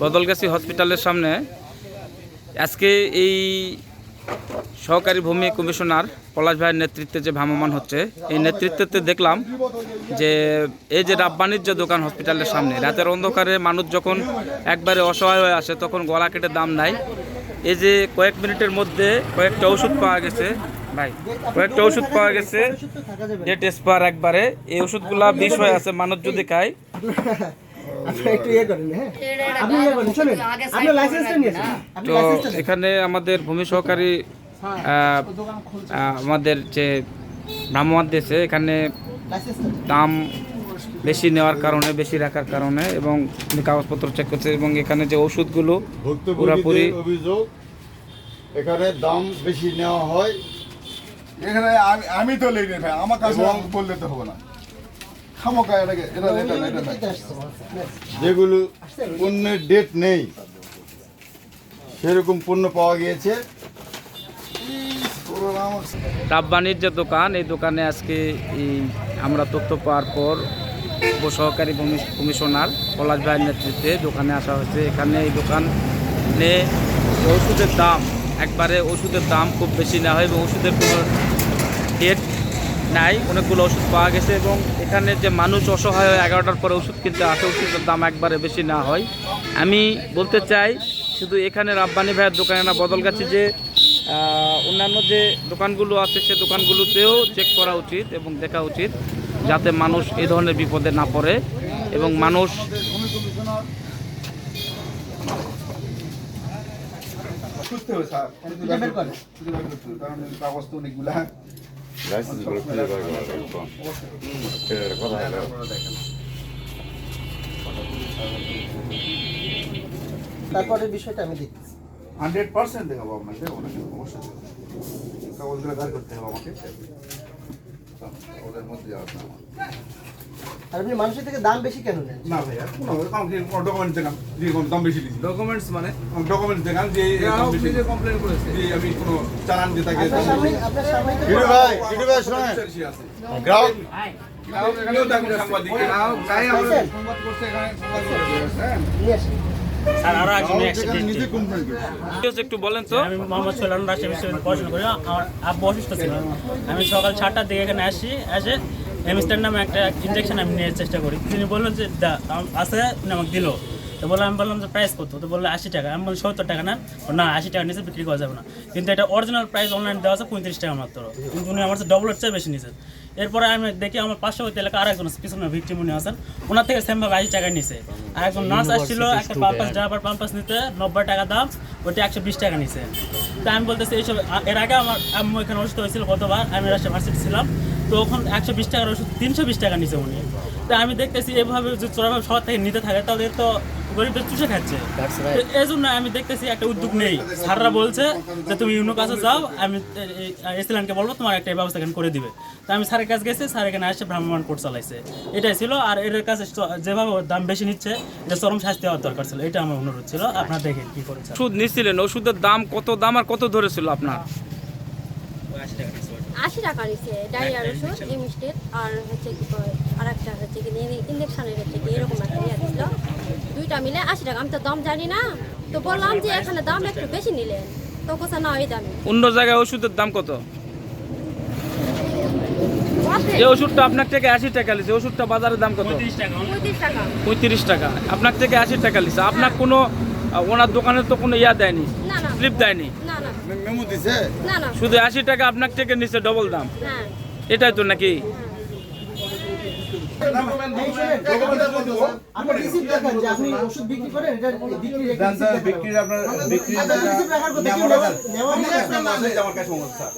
বদলগাছি হসপিটালের সামনে আজকে এই সহকারী ভূমি কমিশনার পলাশ ভাইয়ের নেতৃত্বে যে ভ্রাম্যমাণ হচ্ছে, এই নেতৃত্বে দেখলাম যে এই যে রাব্বানির যে দোকান হসপিটালের সামনে, রাতের অন্ধকারে মানুষ যখন একবারে অসহায় হয়ে আসে তখন গলা কেটে দাম নাই। এই যে কয়েক মিনিটের মধ্যে কয়েকটা ওষুধ পাওয়া গেছে ভাই, কয়েকটা ওষুধ পাওয়া গেছে ডেট এক্সপায়ার একবারে। এই ওষুধগুলা বিষ হয়ে আছে, মানুষ যদি খায়। তো এখানে আমাদের ভূমি সহকারী আমাদের যে ভ্রাম্যমাণ দিয়েছে, এখানে দাম বেশি নেওয়ার কারণে, বেশি রাখার কারণে এবং কাগজপত্র চেক করছে এবং এখানে যে ওষুধগুলো পুরোপুরি অভিযোগ, এখানে দাম বেশি নেওয়া হয়। এখানে আমি তো লেই ভাই, আমার কাছে বললে তো হবে না। যেগুলো পণ্যের ডেট নেই সেরকম পণ্য পাওয়া গিয়েছে। রাব্বানির যে দোকান, এই দোকানে আজকে আমরা তথ্য পাওয়ার পর উপসহকারী ভূমি কমিশনার পলাশ ভাইয়ের নেতৃত্বে দোকানে আসা হয়েছে। এখানে এই দোকানে ওষুধের দাম একবারে, ওষুধের দাম খুব বেশি না হয় এবং ওষুধের কোনো ডেট নাই। অনেকগুলো ওষুধ পাওয়া গেছে এবং এখানে যে মানুষ অসহায় হয় 11টার পরে ওষুধ কিনতে আসে, ওষুধের দাম একবারে বেশি না হয়। আমি বলতে চাই শুধু এখানে রাব্বানি ভাইয়ের দোকানে না, বদলগাছি যে অন্যান্য যে দোকানগুলো আছে সে দোকানগুলোতেও চেক করা উচিত এবং দেখা উচিত, যাতে মানুষ এই ধরনের বিপদে না পড়ে এবং মানুষ তারপরে বিষয়টা আমি দেখতেছি 100% দেখাবো আপনাকে, অবশ্যই কাগজগুলো বের করতে হবে আমাকে। ওদের মধ্যে আছে আমার। আর আপনি মানুষের থেকে দাম বেশি কেন নেন? না ভাইয়া, কোনো ডকুমেন্টস দেখান যে কোনো দাম বেশি দিয়েছি। ডকুমেন্টস মানে ডকুমেন্টস দেখান যে দাম বেশি কমপ্লেন করেছে, যে আমি কোনো চালান দিয়ে তাকে আপনার সামনে তো ভিডিও ভাই শোনেন, গ্রাহক এখানেও দেখুন সাংবাদিক তাই আমাদের সংবাদ করছে, এখানে সংবাদ করেছে। নিয়ে আসেন। স্যার আরো একজন নিজে কমপ্লেন করেছে। একটু বলেন তো। আমি মোহাম্মদ সোলান রাজশাহী বিশ্ববিদ্যালয়ে পড়াশোনা করি। আমার আব্বু অসুস্থ ছিল, আমি সকাল 7টার দিকে এখানে আসি, এসে হেমিস্টার নামে একটা ইঞ্জেকশন আমি নেওয়ার চেষ্টা করি। তিনি বললেন যে আছে, উনি আমাকে দিল। তো বললাম, আমি বললাম যে প্রাইস কত? তো বললো 80 টাকা। আমি বললাম 70 টাকা না, না 80 টাকা নিচে বিক্রি করা যাবে না। কিন্তু এটা অরিজিনাল প্রাইস অনলাইন দেওয়া আছে 35 টাকা মাত্র, কিন্তু উনি আমার ডবলের চেয়ে বেশি নিয়েছেন। এরপরে আমি দেখি আমার পার্শ্ববর্তী এলাকা আর একজন পিছনে ভিক্টিম উনি আছেন, ওনার থেকে সেমভাবে 80 টাকা নিছে। আর একজন নার্স আসছিল একটা পাম্পাস, ড্রাইভার পাম্পাস নিতে 90 টাকা দাম, ওটা 120 টাকা নিছে। তো আমি বলতেছি এইসব, এর আগে আমার আম্মু এখানে অসুস্থ হয়েছিল গতবার, আমি রাজশাহী ভার্সিটি ছিলাম, তো ওখানে 120 টাকার ওষুধ 320 টাকা নিছে উনি। তো আমি দেখতেছি এভাবে যে চোরাভাবে সবার থেকে নিতে থাকে, তাদের তো গরিবদের চুষে খাচ্ছে। এই জন্য আমি দেখতেছি একটা উদ্যোগ নেই। স্যাররা বলছে যে তুমি ইউনো কাছে যাও, আমি এসিলানকে বলবো তোমার একটা ব্যবস্থা এখানে করে দিবে। তো আমি স্যারের কাছে গেছি, স্যার এখানে এসে ভ্রাম্যমাণ কোর্ট চালাইছে, এটাই ছিল। আর এর কাছে যেভাবে দাম বেশি নিচ্ছে, এটা চরম শাস্তি হওয়ার দরকার ছিল, এটা আমার অনুরোধ ছিল। আপনারা দেখেন কি করেছে। ওষুধ নিচ্ছিলেন, ওষুধের দাম কত, দাম আর কত ধরেছিল আপনার? 80 টাকা নিচ্ছে ডায়রিয়ার ওষুধ ইমিস্টেট, আর হচ্ছে কি আর একটা হচ্ছে কি ইঞ্জেকশনের হচ্ছে কি এরকম একটা নিয়ে দিছিল, দুইটা মিলে 80 টাকা। আমি তো দাম জানি না, তো বললাম যে এখানে দাম একটু বেশি নিলেন, তো কোথা না এই দামে। অন্য জায়গায় ওষুধের দাম কত? এই ওষুধটা আপনার থেকে 80 টাকা লিছে, ওষুধটা বাজারের দাম কত? 35 টাকা। 35 টাকা আপনার থেকে 80 টাকা লিছে। আপনার কোনো ওনার দোকানে তো কোনো ইয়া দেয়নি, না না স্লিপ দেয়নি, না না মেমো দিছে, না না, শুধু 80 টাকা আপনার থেকে নিচে ডবল দাম। হ্যাঁ এটাই তো নাকি? আপনি রিসিপ্ট দেখান যে আপনি ওষুধ বিক্রি করেন, এটা বিক্রি রেখে বিক্রির আপনার বিক্রি রিসিপ্ট রাখার কথা কি নেওয়া আমার কাছে মনে হয় স্যার